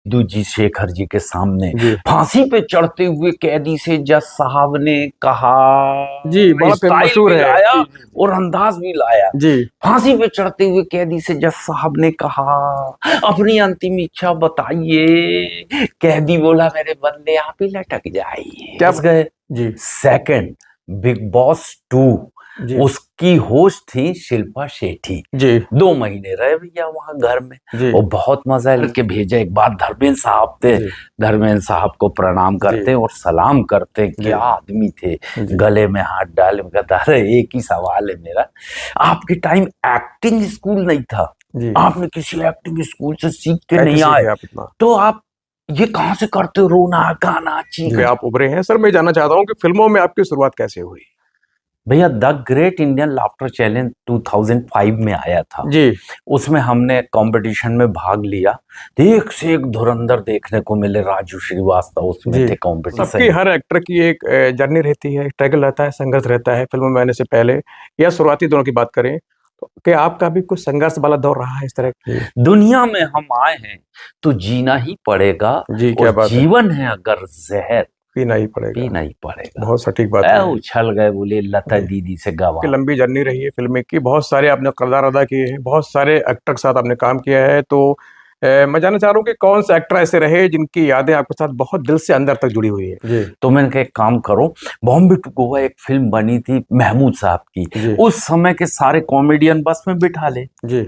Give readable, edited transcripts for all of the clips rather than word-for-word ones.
जी शेखर जी के सामने जी फांसी पे चढ़ते हुए कैदी से जज साहब ने कहा। जी, बड़ा स्टाइल मशहूर भी है। लाया जी जी जी और अंदाज भी लाया। जी फांसी पे चढ़ते हुए कैदी से जज साहब ने कहा, अपनी अंतिम इच्छा बताइए। कैदी बोला, मेरे बंदे आप ही लटक जाइए। क्या? बस गए। जी सेकंड, बिग बॉस 2, जी उसकी होस्ट थी शिल्पा शेट्टी। जी 2 महीने रहे भैया वहां घर में जी और बहुत मजा करके भेजा। एक बात, धर्मेंद्र साहब थे, जी धर्मेंद्र साहब को प्रणाम जी करते और सलाम करते। जी क्या आदमी थे। जी गले में हाथ डाले, कहता अरे एक ही सवाल है मेरा, आपके टाइम एक्टिंग स्कूल नहीं था, जी आपने किसी एक्टिंग स्कूल से सीख के कैसे नहीं आए, सीखे आप इतना? तो आप ये कहाँ से करते हो, रोना गाना जी, चीखना। आप उभरे हैं सर। मैं जानना चाहता हूँ कि फिल्मों में आपकी शुरुआत कैसे हुई? भैया the great Indian laughter challenge 2005 में आया था। जी उसमें हमने कंपटीशन में भाग लिया। एक से एक धुरंधर देखने को मिले। राजू श्रीवास्तव उसमें जी थे सबकी कंपटीशन। हर एक्टर की एक जर्नी रहती है, स्ट्रगल रहता है, संघर्ष रहता है फिल्मों में आने से पहले या शुरुआती दौर की बात करें तो क्या आपका भी कुछ संघर्ष वाला दौर रहा है इस तरह की? दुनिया में हम आए हैं तो जीना ही पड़ेगा, जी क्या और बात है। जीवन है अगर जहर, पीना ही पड़ेगा। पीना ही पड़ेगा। बहुत सटीक बात है। उछल गए बोले लता जी दीदी से आपकी गवा। लंबी जर्नी रही है फिल्म की, बहुत सारे आपने किरदार अदा किए हैं, बहुत सारे एक्टर के साथ आपने काम किया है, तो मैं जानना चाह रहा हूँ कि कौन से एक्टर ऐसे रहे जिनकी यादें आपके साथ बहुत दिल से अंदर तक जुड़ी हुई है? जी तो मैंने कहा एक काम करो, बॉम्बे टू गोवा एक फिल्म बनी थी महमूद साहब की, जी उस समय के सारे कॉमेडियन बस में बिठा ले। जी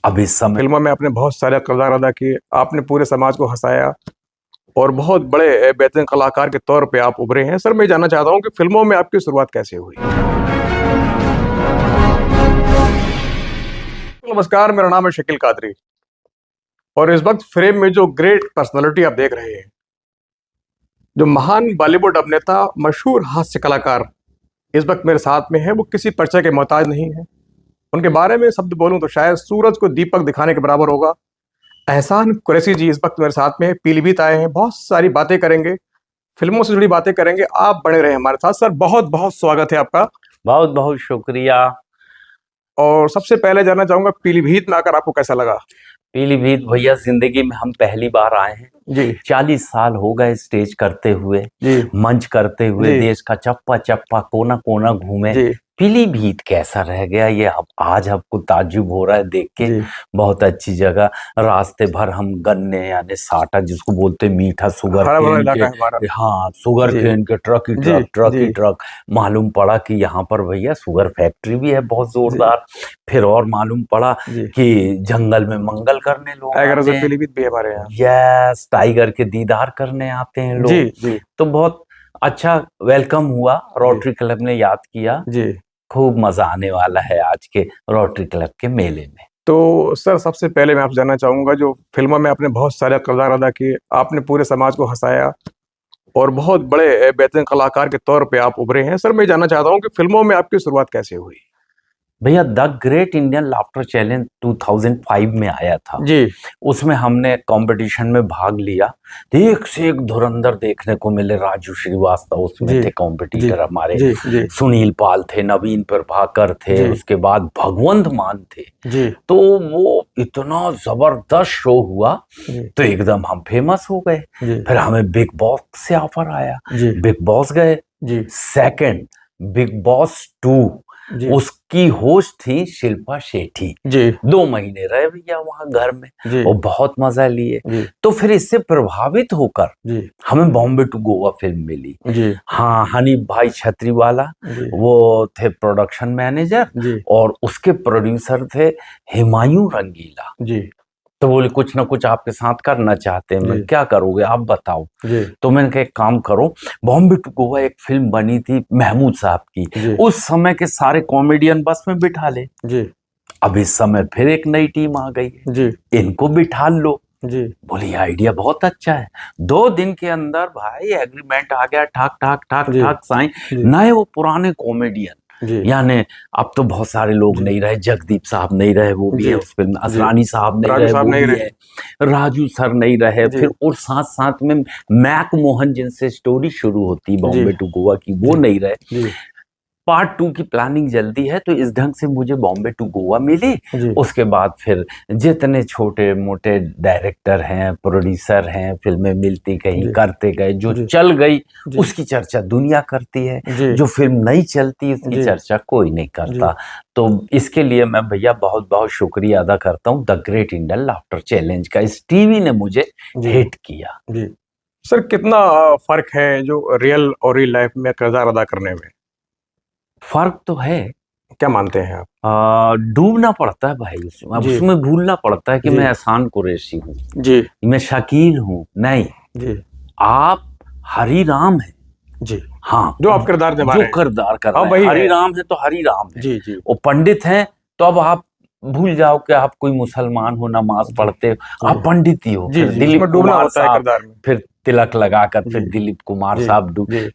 अब इस समय फिल्मों में आपने बहुत सारे किरदार अदा किए, आपने पूरे समाज को हंसाया और बहुत बड़े बेहतरीन कलाकार के तौर पे आप उभरे हैं। सर मैं जानना चाहता हूँ कि फिल्मों में आपकी शुरुआत कैसे हुई? नमस्कार, मेरा नाम है शकील कादरी और इस वक्त फ्रेम में जो ग्रेट पर्सनालिटी आप देख रहे हैं, जो महान बॉलीवुड अभिनेता, मशहूर हास्य कलाकार इस वक्त मेरे साथ में है, वो किसी परिचय के मोहताज नहीं है। उनके बारे में शब्द बोलूं तो शायद सूरज को दीपक दिखाने के बराबर होगा। एहसान कुरैशी जी इस वक्त मेरे साथ में है, पीलीभीत आए हैं, बहुत सारी बातें करेंगे, फिल्मों से जुड़ी बातें करेंगे। आप बने रहे हमारे साथ। सर बहुत बहुत स्वागत है आपका। बहुत बहुत शुक्रिया। और सबसे पहले जानना चाहूंगा, पीलीभीत में आकर आपको कैसा लगा? पीलीभीत भैया जिंदगी में हम पहली बार आए हैं। जी 40 साल हो गए स्टेज करते हुए, जी मंच करते हुए, जी देश का चप्पा चप्पा कोना कोना घूमे। जी पीलीभीत कैसा रह गया ये अब आज हमको ताज्जुब हो रहा है देख के। जी बहुत अच्छी जगह। रास्ते भर हम गन्ने यानी साटा जिसको बोलते हैं, मीठा सुगर हरा भरा केन इलाका के, है हमारा। हाँ शुगर जी केन के ट्रक ही जी ट्रक, ट्रक ही जी ट्रक। मालूम पड़ा कि यहाँ पर भैया शुगर फैक्ट्री भी है बहुत जी जोरदार। फिर और मालूम पड़ा जी कि जंगल में मंगल करने लोग टाइगर आते रिजर्व हैं। पीलीभीत भी है हमारे यहाँ। यस, टाइगर के दीदार करने आते हैं जी लोग। जी तो बहुत अच्छा वेलकम हुआ, जी रोटरी क्लब ने याद किया। जी खूब मजा आने वाला है आज के रोटरी क्लब के मेले में। तो सर सबसे पहले मैं आपसे जानना चाहूंगा, जो फिल्मों में आपने बहुत सारे किरदार अदा किए, आपने पूरे समाज को हंसाया और बहुत बड़े बेहतरीन कलाकार के तौर पे आप उभरे हैं। सर मैं जानना चाहता हूँ कि फिल्मों में आपकी शुरुआत कैसे हुई? भैया the great Indian laughter challenge 2005 में आया था। जी उसमें हमने कंपटीशन में भाग लिया। एक से एक धुरंधर देखने को मिले। राजू श्रीवास्तव उसमें जी थे जी कॉम्पिटिटर हमारे। जी जी सुनील पाल थे, नवीन प्रभाकर थे, जी उसके बाद भगवंत मान थे। जी तो वो इतना जबरदस्त शो हुआ, जी तो एकदम हम फेमस हो गए। जी फिर हमें बिग बॉस से ऑफर आया, जी बिग बॉस गए। जी सेकंड, बिग बॉस 2, जी उसकी होस्ट थी शिल्पा शेट्टी। जी 2 महीने रहे भैया वहां घर में जी और बहुत मजा लिए। जी तो फिर इससे प्रभावित होकर जी हमें बॉम्बे टू गोवा फिल्म मिली। जी हाँ, हनीफ भाई छतरीवाला जी वो थे प्रोडक्शन मैनेजर, जी और उसके प्रोड्यूसर थे हुमायूं रंगीला। जी तो बोले कुछ ना कुछ आपके साथ करना चाहते हैं। मैं जी क्या करोगे आप बताओ। जी तो मैंने कहा एक काम करो, बॉम्बे टू गोवा एक फिल्म बनी थी महमूद साहब की, जी उस समय के सारे कॉमेडियन बस में बिठा ले। जी अब इस समय फिर एक नई टीम आ गई है, जी इनको बिठा लो। जी बोले ये आइडिया बहुत अच्छा है। 2 दिन के अंदर भाई एग्रीमेंट आ गया, ठाक ठाक ठाक जी ठाक साइन। जी नए वो पुराने कॉमेडियन, जी यानी अब तो बहुत सारे लोग जी नहीं रहे। जगदीप साहब नहीं रहे, वो भी जी है उस फिल्म में। जी असरानी साहब नहीं राजू रहे, साहब वो नहीं भी रहे। है। राजू सर नहीं रहे। जी फिर और साथ साथ में मैक मोहन जिनसे स्टोरी शुरू होती जी बॉम्बे टू गोवा की, वो जी नहीं रहे। जी पार्ट 2 की प्लानिंग जल्दी है, तो इस ढंग से मुझे बॉम्बे टू गोवा मिली। जी उसके बाद फिर जितने छोटे मोटे डायरेक्टर हैं, प्रोड्यूसर हैं, फिल्में मिलती गई, जी करते गए, जो जी चल गई जी उसकी चर्चा दुनिया करती है, जी जो फिल्म नहीं चलती उसकी जी चर्चा कोई नहीं जी करता। तो इसके लिए मैं भैया बहुत बहुत शुक्रिया अदा करता हूँ the great Indian laughter challenge का, इस टीवी ने मुझे जी हिट किया। जी। सर कितना फर्क है जो रियल और रियल लाइफ में किरदार अदा करने में, फर्क तो है, क्या मानते हैं आप? डूबना पड़ता है भाई उसमें, अब जी उसमें भूलना पड़ता है कि जी मैं एहसान कुरैशी हूँ, जी मैं शकील हूँ, नहीं, जी आप हरि राम हैं। जी, हाँ, जो आप किरदार निभा जो रहे हैं किरदार कर अब रहे हैं, वही हरि है। राम है तो हरि राम है। जी जी वो पंडित हैं तो अब आप भूल जाओ कि आप कोई मुसलमान हो, नमाज जी पढ़ते हो, जी आप पंडित ही हो। जी फिर जी, दिलीप उसमें डूबना कुमार होता है साहब, किरदार में। फिर तिलक लगाकर फिर जी दिलीप कुमार जी साहब जी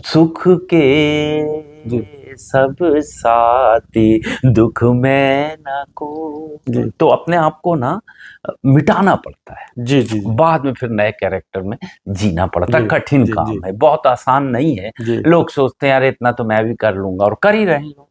सुख जी के सब साथी दुख में न को, जी तो अपने आप को ना मिटाना पड़ता है, जी जी बाद में फिर नए कैरेक्टर में जीना पड़ता है। जी कठिन जी जी काम है, बहुत आसान नहीं है। जी लोग सोचते हैं यार इतना तो मैं भी कर लूंगा, और कर ही रहे हैं लोग।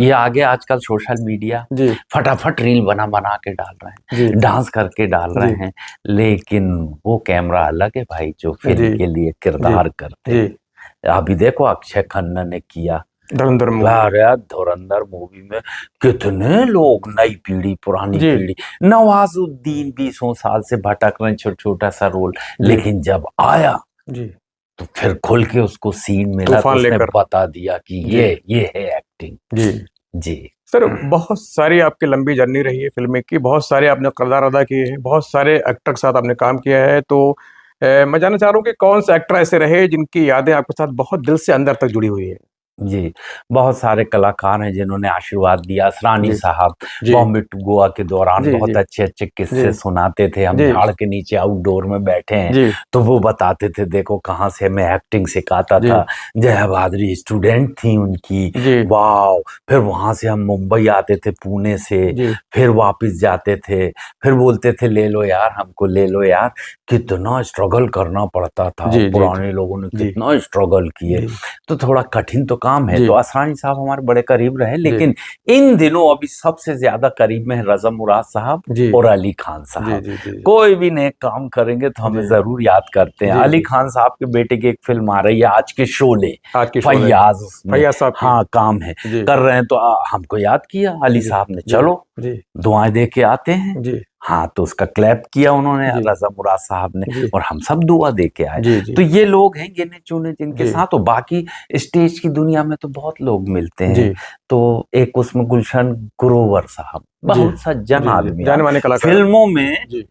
ये आगे आजकल सोशल मीडिया, जी फटाफट रील बना बना के डाल रहे जी हैं, डांस करके डाल रहे जी हैं, लेकिन वो कैमरा अलग है भाई, जो जी फिल्म के लिए जी किरदार करते जी, हैं। अभी देखो अक्षय खन्ना ने किया, धुरंधर मूवी। यार यार धुरंधर मूवी में कितने लोग, नई पीढ़ी पुरानी जी पीढ़ी, नवाजुद्दीन 20 साल से भटक रहे हैं, छोटा सा रोल, जी लेकिन जब आया जी, तो फिर खुल के उसको सीन मिला तो तूफान उसने लेकर। बता दिया कि जी ये है एक्टिंग। जी। जी सर बहुत सारी आपकी लंबी जर्नी रही है फिल्म की, बहुत सारे आपने किरदार अदा किए हैं, बहुत सारे एक्टर के साथ आपने काम किया है, तो मैं जानना चाह रहा हूँ कि कौन से एक्टर ऐसे रहे जिनकी यादें आपके साथ बहुत दिल से अंदर तक जुड़ी हुई है? जी, बहुत सारे कलाकार हैं जिन्होंने आशीर्वाद दिया। असरानी जी साहब जी बॉम्बे टू गोवा के दौरान जी बहुत जी अच्छे अच्छे जी किस्से सुनाते थे। हम जी झाड़ के नीचे आउटडोर में बैठे हैं जी तो वो बताते थे, देखो कहाँ से मैं एक्टिंग सिखाता जी था। जया भादुरी स्टूडेंट थी उनकी, जी वाह। फिर वहां से हम मुंबई आते थे पुणे से, जी फिर वापस जाते थे, फिर बोलते थे ले लो यार हमको, ले लो यार। कितना स्ट्रगल करना पड़ता था, जी जी पुराने लोगों ने जी कितना स्ट्रगल किए, जी तो थोड़ा कठिन तो काम है। जी तो असरानी साहब हमारे बड़े करीब रहे, जी लेकिन इन दिनों अभी सबसे ज्यादा करीब में है रज़ा मुराद साहब जी और अली खान जी साहब। जी जी कोई भी नेक काम करेंगे तो हमें जी जरूर याद करते हैं। जी अली जी, खान साहब के बेटे की एक फिल्म आ रही है आज के शोले, आज की शोले, फैयाज, उसमें फैयाज साहब की। हाँ काम है, जी कर रहे हैं, तो हमको याद किया अली जी साहब ने, जी चलो जी दुआएं दे के आते हैं। जी हाँ, तो उसका क्लैप किया उन्होंने, जी रज़ा मुराद साहब ने, जी और हम सब दुआ दे के आए। जी जी तो ये लोग हैं गिने चुने जिनके जी साथ, तो बाकी स्टेज की दुनिया में तो बहुत लोग मिलते जी हैं। तो एक उसमें गुलशन ग्रोवर साहब, जी बहुत सज्जन जी जी, आदमी जाने यार। माने कलाकार। फिल्मों में जी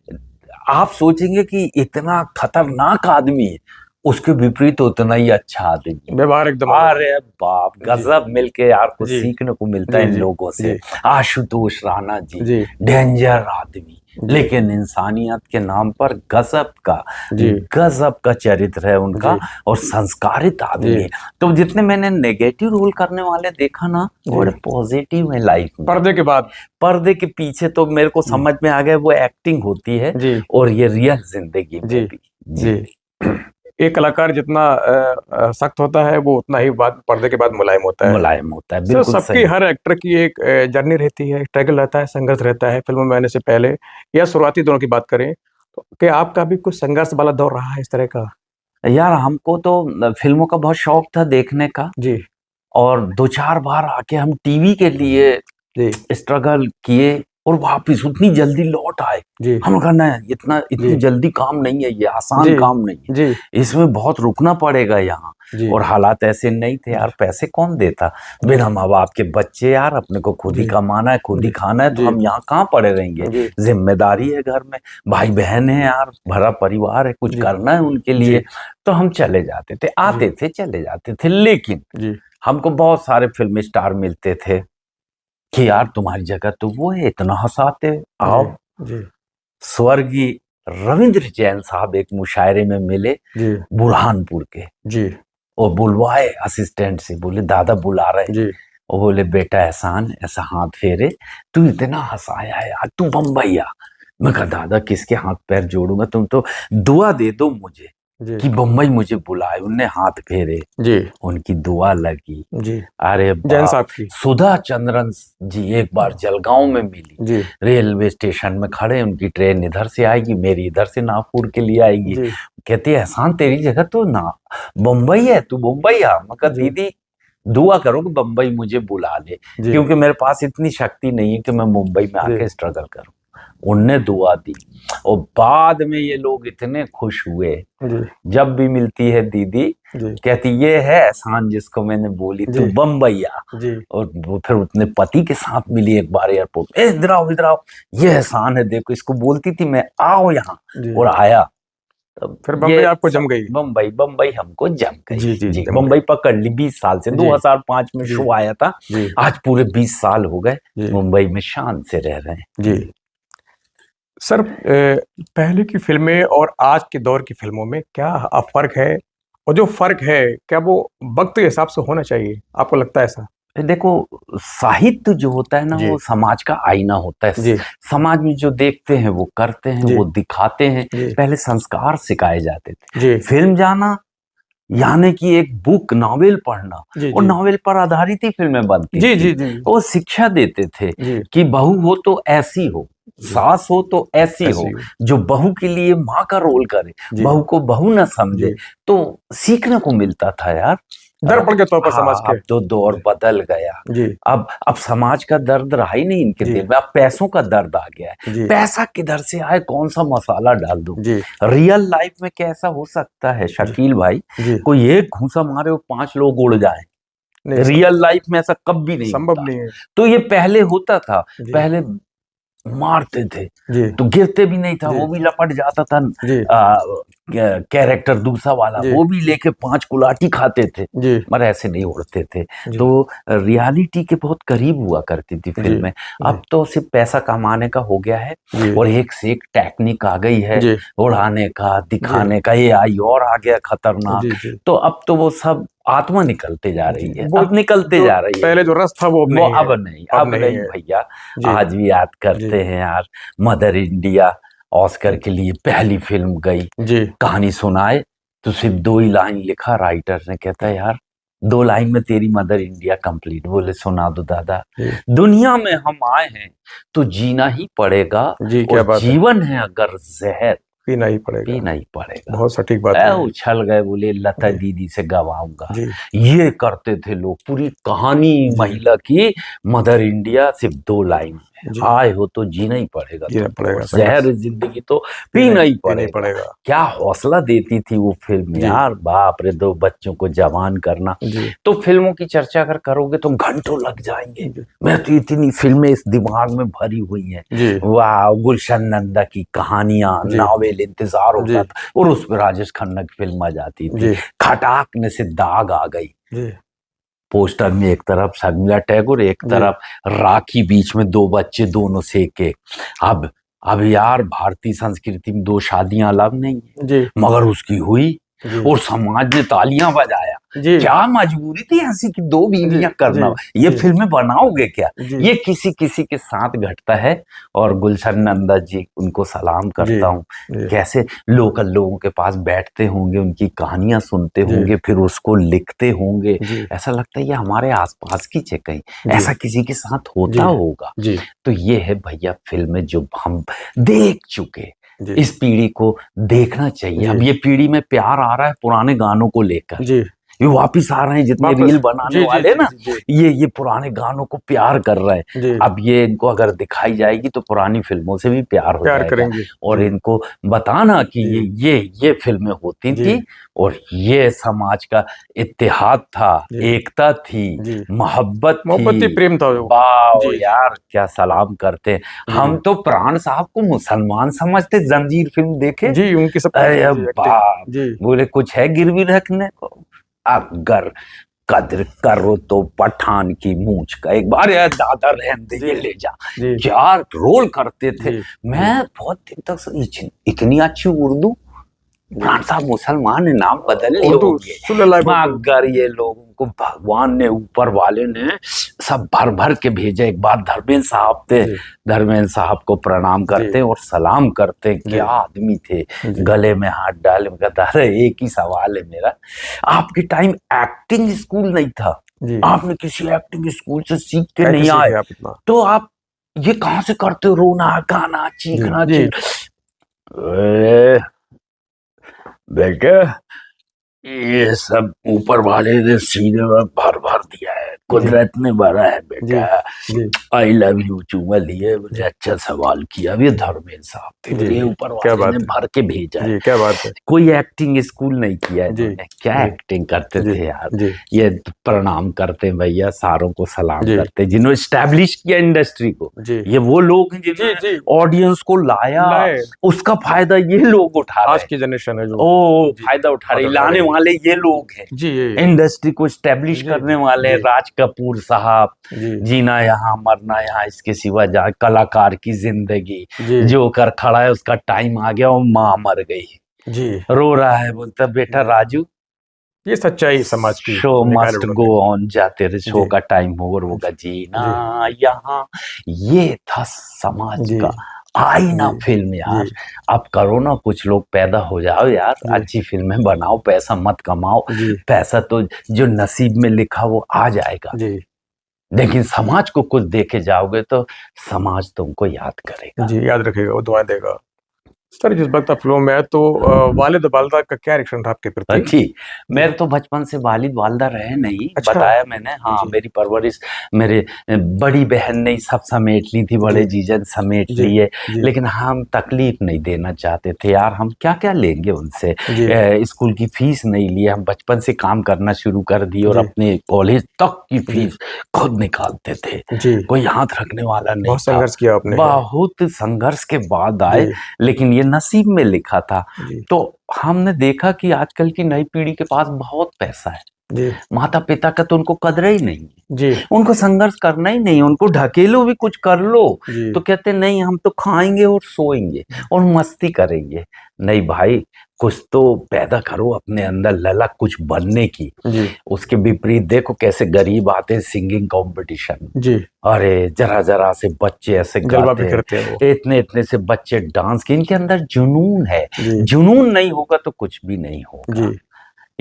आप सोचेंगे कि इतना खतरनाक आदमी है, उसके विपरीत उतना ही अच्छा आदमी है। व्यवहार एकदम अलग। अरे बाप, जी गजब मिलके यार कुछ जी सीखने को मिलता जी है इन जी लोगों से। जी आशुतोष राणा जी, जी डेंजर आदमी, जी लेकिन इंसानियत के नाम पर जी गजब का चरित्र है उनका, जी और संस्कारित आदमी जी है। तो जितने मैंने नेगेटिव रोल करने वाले देखा ना, वो जी, बड़े पॉजिटिव है लाइफ में। पर्दे के बाद। पर्दे के पीछे तो मेरे को जी समझ में आ गया वो एक्टिंग होती है, जी और ये रियल जिंदगी में जी भी। जी। जी एक कलाकार जितना सख्त होता है वो उतना ही बाद पर्दे के बाद मुलायम होता है। मुलायम होता है, सर बिल्कुल सबकी, सही। हर एक्टर की एक जर्नी रहती है, स्ट्रगल रहता है, संघर्ष रहता है फिल्मों में आने से पहले या शुरुआती दौर की बात करें तो क्या आपका भी कुछ संघर्ष वाला दौर रहा है इस तरह का? यार हमको तो फिल्मों का बहुत शौक था देखने का, जी और 2-4 बार आके हम टीवी के लिए जी स्ट्रगल किए, और वापिस उतनी जल्दी लौट आए। जी हम कहना है इतनी जी जल्दी काम नहीं है, ये आसान जी काम नहीं है, जी इसमें बहुत रुकना पड़ेगा यहाँ। जी और हालात ऐसे नहीं थे यार, पैसे कौन देता, बिना माँ बाप के बच्चे यार, अपने को खुद ही जी कमाना है, खुद ही जी खाना है, तो जी हम यहाँ कहाँ पड़े रहेंगे। जी जिम्मेदारी है घर में, भाई बहन है यार, भरा परिवार है, कुछ जी करना है उनके जी लिए। तो हम चले जाते थे, जी आते थे, चले जाते थे, लेकिन जी हमको बहुत सारे फिल्मी स्टार मिलते थे कि यार तुम्हारी जगह तो वो है, इतना हंसाते, आओ। जी स्वर्गीय रविंद्र जैन साहब एक मुशायरे में मिले जी बुरहानपुर के, जी और बुलवाए असिस्टेंट से, बोले दादा बुला रहे हैं। जी वो बोले बेटा एहसान, ऐसा हाथ फेरे, तू इतना हंसाया है यार, तू बम्बई आ। मैं कहा दादा किसके हाथ पैर जोड़ूंगा, तुम तो दुआ दे दो मुझे। जी कि बम्बई मुझे बुलाए, उनने हाथ फेरे, जी उनकी दुआ लगी। जी। अरे जैन बाप, साहब की। सुधा चंद्रन जी एक बार जलगांव में मिली, जी रेलवे स्टेशन में खड़े, उनकी ट्रेन इधर से आएगी, मेरी इधर से नागपुर के लिए आएगी। जी कहती है एहसान तेरी जगह तो ना बम्बई है, तू बम्बई आ। मैं कहा जी दीदी दुआ करो कि बम्बई मुझे बुला ले, जी क्योंकि मेरे पास इतनी शक्ति नहीं है कि मैं मुंबई में जी आके स्ट्रगल करूं। उनने दुआ दी और बाद में ये लोग इतने खुश हुए। जी जब भी मिलती है दीदी जी कहती ये है एहसान जिसको मैंने बोली, तू जी बम्बई आ। जी और वो फिर अपने पति के साथ मिली एक बार एयरपोर्ट, ए इधर आओ इधर आओ, ये एहसान है देखो, इसको बोलती थी मैं आओ यहाँ, जी। और आया। तब फिर बम्बई ये आपको सब जम गई। बम्बई बम्बई हमको जम गई। जी जी जी जम बम्बई गई। पकड़ ली 20 साल से, जी 2005 में जी शो आया था, जी आज पूरे 20 साल हो गए जी मुंबई में शान से रह रहे हैं। जी। सर पहले की फिल्में और आज के दौर की फिल्मों में क्या फर्क है, और जो फर्क है क्या वो वक्त के हिसाब से होना चाहिए, आपको लगता है ऐसा? देखो साहित्य जो होता है ना जी वो समाज का आईना होता है। जी समाज में जो देखते हैं वो करते हैं, जी वो दिखाते हैं। जी पहले संस्कार सिखाए जाते थे, जी फिल्म जाना यानी कि एक बुक नॉवेल पढ़ना, जी और जी नॉवेल पर आधारित ही फिल्में बनती जी थी। जी जी वो शिक्षा देते थे जी कि बहू हो तो ऐसी हो, जी सास हो तो ऐसी हो, ऐसी हो। जो बहू के लिए माँ का रोल करे, जी बहू को बहू न समझे। जी तो सीखने को मिलता था यार। दर्पण के तौर पर समाज हाँ के। अब तो दौर जी बदल गया। जी अब समाज का दर्द रहा ही नहीं इनके जी दिल में, अब पैसों का दर्द आ गया है। जी पैसा किधर से आए, कौन सा मसाला डाल दो। जी रियल लाइफ में कैसा हो सकता है शकील भाई, जी। कोई एक घूंसा मारे और 5 लोग उड़ जाए। नहीं रियल लाइफ में ऐसा कभी नहीं संभव होता। नहीं है। तो ये पहले होता था, जी पहले मारते थे जी तो गिरते भी नहीं था, जी वो भी लपट जाता था। जी कैरेक्टर दूसरा वाला जी वो भी लेके 5 कुलाटी खाते थे, जी मगर ऐसे नहीं उड़ते थे। जी तो रियलिटी के बहुत करीब हुआ करती थी जी फिल्में। अब तो सिर्फ पैसा कमाने का हो गया है, जी और एक से एक टेक्निक आ गई है जी उड़ाने का, जी दिखाने का। ये आई और आ गया खतरनाक। जी जी तो अब तो वो सब आत्मा निकलते जा रही है, वो अब निकलते जो जा रही है। पहले जो रस था वो अब वो नहीं है। अब नहीं, अब अब नहीं नहीं है। भैया। जी आज भी याद जी करते हैं यार, मदर इंडिया ऑस्कर के लिए पहली फिल्म गई, जी कहानी सुनाए तो सिर्फ 2 ही लाइन लिखा, राइटर ने कहता है यार 2 लाइन में तेरी मदर इंडिया कंप्लीट। बोले सुना दो दादा। जी दुनिया में हम आए हैं तो जीना ही पड़ेगा, जी क्या और बात है, जीवन है अगर जहर पीना ही पड़ेगा। पीना ही पड़ेगा। बहुत सटीक बात ऐ है। उछल गए, बोले लता जी दीदी से गवाऊंगा। जी ये करते थे लोग, पूरी कहानी जी महिला की मदर इंडिया सिर्फ 2 लाइन में, जी आए हो तो जीना ही पड़ेगा जीना तुमको, पड़ेगा, और संघर्ष जहर जिंदगी तो पीना ही पीना ही पड़ेगा। पड़ेगा। क्या हौसला देती थी वो फिल्म जी यार, बाप रे, 2 बच्चों को जवान करना। जी तो फिल्मों की चर्चा अगर करोगे तो घंटों लग जाएंगे। जी मैं तो इतनी फिल्में इस दिमाग में भरी हुई हैं। जी वाह, गुलशन नंदा की कहानियां, जी नॉवेल, इंतजार जी होता था, और उस पर राजेश खन्ना की फिल्म आ जाती थी। जी खटाक में से दाग आ गई, जी पोस्टर में एक तरफ शर्मिला टैगोर, एक जी तरफ राखी, बीच में 2 बच्चे, दोनों सेके। अब यार भारतीय संस्कृति में 2 शादियां अलग नहीं है, जी मगर उसकी हुई, जी और समाज ने तालियां बजाया। जी क्या मजबूरी थी ऐसी कि 2 जी बीवियां करना, जी ये जी फिल्में बनाओगे क्या? जी ये किसी किसी के साथ घटता है। और गुलशन नंदा जी, उनको सलाम जी करता हूँ, जी कैसे लोकल लोगों के पास बैठते होंगे, उनकी कहानियां सुनते जी होंगे, फिर उसको लिखते होंगे। जी ऐसा लगता है ये हमारे आसपास की है कहीं, जी ऐसा किसी के साथ होता जी होगा। जी तो ये है भैया फिल्में जो हम देख चुके, जी इस पीढ़ी को देखना चाहिए। अब जी ये पीढ़ी में प्यार आ रहा है पुराने गानों को लेकर, जी ये वापिस आ रहे हैं, जितने वापस रील बनाने जी जी वाले जी ना, जी ये पुराने गानों को प्यार कर रहे हैं। जी अब ये इनको अगर दिखाई जाएगी तो पुरानी फिल्मों से भी प्यार हो प्यार जाएगा। करेंगे। और जी इनको बताना कि जी ये फिल्में होती जी थी, और ये समाज का इत्तेहाद था, जी एकता थी, जी मोहब्बत मोहब्बती थी। प्रेम था वो। वाह जी जी यार, क्या सलाम करते हैं। जी हम तो प्राण साहब को मुसलमान समझते, जंजीर फिल्म देखे, जी उनकी सब अरे जी एक्टिंग बाप, जी बोले कुछ है गिरवी रखने को, अगर कद्र करो तो पठान की मूंछ का, एक बार यार दादा रहने दे, ये जी ले जा। जी क्या रोल करते थे। जी मैं बहुत दिन तक इतनी अच्छी उर्दू, जी प्राण साहब मुसलमान है, नाम बदल लिए उर्दू होंगे, सुल्लल्लाहु अलैहि वसल्लम। मगर ये लोगों को भगवान ने, ऊपर वाले ने सब भर भर के भेजा। एक बार धर्मेंद्र साहब थे, जी। धर्मेंद्र साहब को प्रणाम करते जी। और सलाम करते। जी। क्या आदमी थे, जी। गले में हाथ डाले। कहता अरे एक ही सवाल है मेरा, आपके टाइम एक्टिंग स्कूल नहीं था, जी। आपने किसी एक्टिंग स्कूल से सीख के कैसे नहीं आए, सीखे आप इतना? तो आप ये कहाँ से करते हो, रोना गाना जी। चीखना जी। अरे बेटे, ये सब ऊपर वाले ने सीने में भर भर दिया है, कुदरत ने भरा है जी। बेटा। जी। आई लव यू चूमा लिए, बोले अच्छा सवाल किया। अभी धर्मेंद्र साहब थे, जी। बोले ये ऊपर क्या वाले बात ने है। भर के भेजा है। जी, क्या बात है। कोई एक्टिंग स्कूल नहीं किया है जी। इन्होंने। क्या जी। एक्टिंग करते जी। थे यार। जी। ये प्रणाम करते भैया, सारों को सलाम जी। करते, जिन्होंने स्टैब्लिश किया इंडस्ट्री को। जी। ये वो लोग हैं जी। जिन्होंने जी। ऑडियंस को लाया, लाए। उसका फायदा ये लोग उठा रहे आज हैं। की जनरेशन है जो ओ जी, फायदा उठा रहे, फायदा उठा लाने रही है। वाले ये लोग हैं, जी। ये इंडस्ट्री को स्टैब्लिश जी। करने वाले हैं। जी। राज कपूर साहब, जी। जीना यहाँ मरना यहाँ, इसके सिवा जा, कलाकार की जिंदगी, जी। जो कर खड़ा है उसका टाइम आ गया और माँ मर गई, जी। रो रहा है, बोलता बेटा राजू ये सच्चाई समाज की शो निकाले मस्ट उन्होंने। गो ऑन, जा तेरे शो जी। का टाइम होगा, होगा जीना यहाँ। ये था समाज जी। का आईना जी। फिल्म यार। जी। अब करो ना, कुछ लोग पैदा हो जाओ यार, जी। अच्छी फिल्में बनाओ, पैसा मत कमाओ। जी। पैसा तो जो नसीब में लिखा वो आ जाएगा, जी। लेकिन समाज को कुछ देके जाओगे तो समाज तुमको याद करेगा। जी, याद रखिएगा, वो दुआएं देगा। सर जिस वक्त आप फिल्मों में है तो वालिद वालदा का क्या रिएक्शन था आपके प्रति? अच्छी, मेरे तो बचपन से वालिद वालदा रहे नहीं, अच्छा। बताया मैंने। हाँ, जी। मेरी परवरिश मेरे बड़ी बहन ने ही सब समेट ली थी, बड़े जी। जीजन समेट जी। लिए, जी। लेकिन हम तकलीफ नहीं देना चाहते थे यार। हम क्या क्या लेंगे उनसे, जी। स्कूल की फीस नहीं ली, हम बचपन से काम करना शुरू कर दिए और जी। अपने कॉलेज तक की जी। फीस खुद निकालते थे, जी। कोई हाथ रखने वाला नहीं बहुत था। संघर्ष किया आपने। बहुत संघर्ष के बाद आए, जी। लेकिन ये नसीब में लिखा था। जी। तो हमने देखा कि आजकल की नई पीढ़ी के पास बहुत पैसा है, जी। माता पिता का तो उनको कदर ही नहीं है, जी। उनको संघर्ष करना ही नहीं, उनको ढकेलो भी कुछ कर लो जी। तो कहते नहीं, हम तो खाएंगे और सोएंगे और मस्ती करेंगे। नहीं भाई, कुछ तो पैदा करो अपने अंदर ललक कुछ बनने की। जी। उसके विपरीत देखो कैसे गरीब आते हैं सिंगिंग कंपटीशन में। जी। अरे जरा जरा से बच्चे ऐसे जलवा गाते हैं, बिखेरते हैं वो। इतने इतने से बच्चे डांस की, इनके अंदर जुनून है। जी। जुनून नहीं होगा तो कुछ भी नहीं होगा। जी।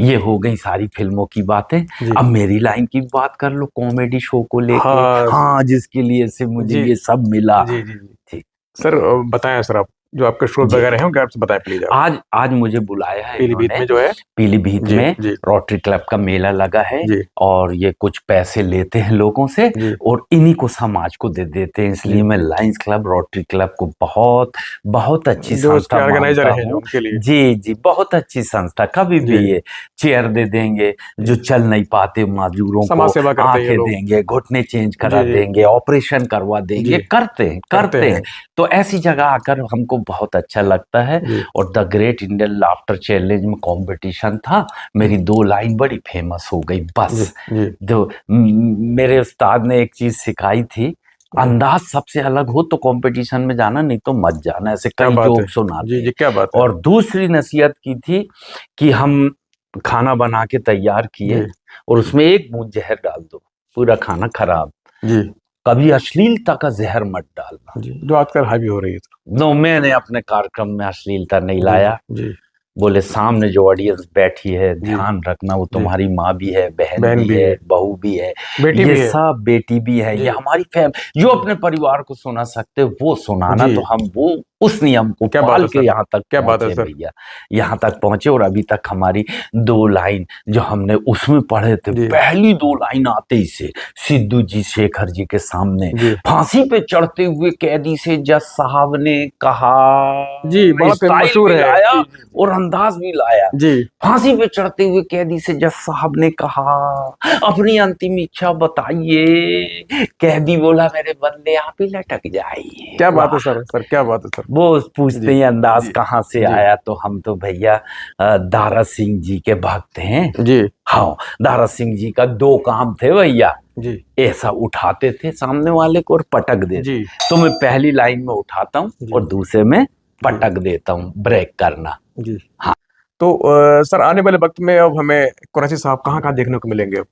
ये हो गई सारी फिल्मों की बातें। जी। अब मेरी लाइन की बात कर लो, कॉमेडी शो को लेके। हाँ। हाँ, जिसके लिए से मुझे जी। ये सब मिला। जी। जी। जी। ठीक। सर बताएं सर, आप जो आपके शो जी। वगैरह हैं उनके आपसे बताएं प्लीज। आप आज आज मुझे बुलाया है पीलीभीत इन्होंने, में जो है पीलीभीत जी। में जी। रोटरी क्लब का मेला लगा है जी। और ये कुछ पैसे लेते हैं लोगों से जी। और इन्हीं को समाज को दे देते हैं। इसलिए जी। मैं लायंस क्लब रोटरी क्लब को बहुत बहुत अच्छी जो उसके संस्था ऑर्गेनाइजर मानता हैं जो हूँ। उनके लिए। जी जी, बहुत अच्छी संस्था। कभी भी जी। ये चेयर दे देंगे, जो चल नहीं पाते मजदूरों समाज को सेवा करते हैं ये आंखें लोग। देंगे, घुटने चेंज करा जी। देंगे, ऑपरेशन करवा देंगे, जी। करते हैं। तो ऐसी जगह आकर हमको बहुत अच्छा लगता है। जी। और the great Indian laughter challenge में कंपटीशन था, मेरी 2 लाइन बड़ी फेमस हो गई बस। जी। जी। मेरे उस्ताद ने एक चीज सिखाई थी, अंदाज सबसे अलग हो तो कंपटीशन में जाना, नहीं तो मत जाना। ऐसे क्या कई बात है। जोक सुनाते जी। जी। हैं। क्या बात है। और दूसरी नसीहत की थी कि हम खाना बना के तैयार किए जी। और उसमें एक बूंद जहर डाल दो, पूरा खाना खराब। जी। कभी अश्लीलता का जहर मत डालना। जी, जो आजकल हावी हो रही है। नो, मैंने अपने कार्यक्रम में अश्लीलता नहीं जी। लाया। जी। बोले सामने जो ऑडियंस बैठी है, जी। ध्यान रखना, वो जी। तुम्हारी माँ भी है, बहन बहन भी भी है, है, बहू भी है, बेटी ये भी है। सब बेटी भी है, जी। ये हमारी जो अपने परिवार को सुना सकते वो सुनाना। जी। तो हम वो उस नियम को क्या बात पाल है के सर। यहाँ तक क्या बात है पहुंचे सर। भैया, यहाँ तक पहुंचे। और अभी तक हमारी 2 लाइन जो हमने उसमें पढ़े थे, जी। पहली 2 लाइन आते ही से सिद्धू जी शेखर जी के सामने जी। फांसी पे चढ़ते हुए कैदी से जज साहब ने कहा, जी, बहुत स्टाइल मशहूर भी है। लाया जी। जी। और अंदाज भी लाया। जी। फांसी पे चढ़ते हुए कैदी से जज साहब ने कहा, अपनी अंतिम इच्छा बताइए। कैदी बोला, मेरे बदले आप ही लटक जाइए। क्या बात है वाह! सर। सर क्या बात है सर। वो पूछते जी। ही अंदाज जी। कहाँ से जी। आया, तो हम तो भैया दारा सिंह जी के भक्त हैं। जी। हाँ, दारा सिंह जी का 2 काम थे भैया, जी। ऐसा उठाते थे सामने वाले को और पटक देते। जी। तो मैं पहली लाइन में उठाता हूँ जी। और दूसरे में पटक देता हूँ, ब्रेक करना। जी। हाँ। तो सर आने वाले वक्त में अब हमें कुरैशी साहब कहाँ कहाँ देखने को मिलेंगे?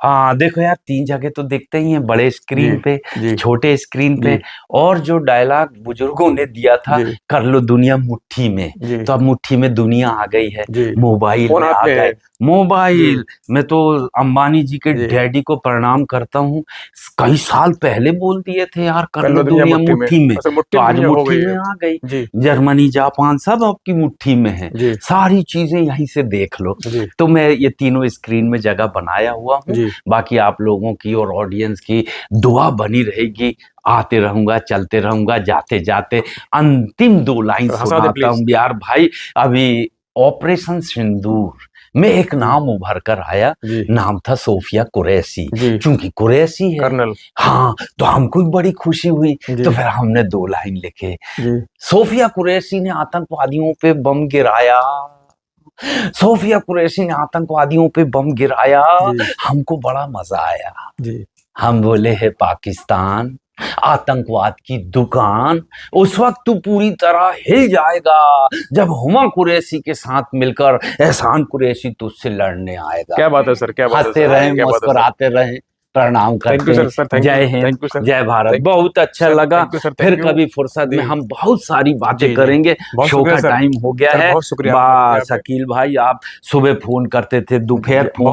हाँ देखो यार, 3 जगह तो दिखते ही हैं, बड़े स्क्रीन जी, पे, जी, छोटे स्क्रीन पे, जी, और जो डायलॉग बुजुर्गों ने दिया था, जी, कर लो दुनिया मुट्ठी में। जी, तो अब मुट्ठी में दुनिया आ गई है, जी, मोबाइल फोन में हाथ आ में है। गए। मोबाइल जी, में तो अंबानी जी के जी, डैडी को प्रणाम करता हूँ, कई साल पहले बोल दिए थे यार, कर कर लो लो दुनिया दुनिया मुट्ठी में, मुट्ठी में। वैसे मुट्ठी तो में आज दुनिया हो मुट्ठी गई में है। आ गई। जी, जर्मनी, जापान सब आपकी मुट्ठी में है, जी, सारी चीजें यहीं से देख लो। जी, तो मैं ये तीनों स्क्रीन में जगह बनाया हुआ हूँ। जी, बाकी आप लोगों की और ऑडियंस की दुआ बनी रहेगी, आते रहूंगा, चलते रहूंगा, जाते जाते अंतिम 2 लाइन सर हंसा दे सुनाता प्लीज। हूँ यार भाई। अभी ऑपरेशन सिंदूर में एक नाम उभर कर आया, जी, नाम था सोफिया कुरैशी। जी, चूंकि कुरैशी है, कर्नल। हाँ, तो हमको भी बड़ी खुशी हुई। जी, तो फिर हमने 2 लाइन लिखे। जी, सोफिया कुरैशी ने आतंकवादियों पे बम गिराया, सोफिया कुरैशी ने आतंकवादियों पे बम गिराया, जी, हमको बड़ा मजा आया। जी, हम बोले है पाकिस्तान, आतंकवाद की दुकान उस वक्त तू पूरी तरह हिल जाएगा जब हुमा कुरैशी के साथ मिलकर एहसान कुरैशी तुझसे लड़ने आएगा। क्या बात है सर, क्या बात है हंसते सर, रहें, क्या बात है सर। मुस्कुराते रहें, प्रणाम थैंक करते यू हैं। सर, थैंक यू, जय हिंद, थैंक यू सर, जय भारत। थैंक बहुत अच्छा सर, लगा। थैंक यू सर, फिर थैंक यू। कभी फुर्सत में जी, हम बहुत सारी बातें जी, जी, करेंगे। बहुत शो शुक्रिया का सर। टाइम हो गया सर है। बहुत शुक्रिया आपका मुझे यहाँ बस पे। अकील भाई, आप सुबह फोन करते थे, जी, दोपहर फोन बहुत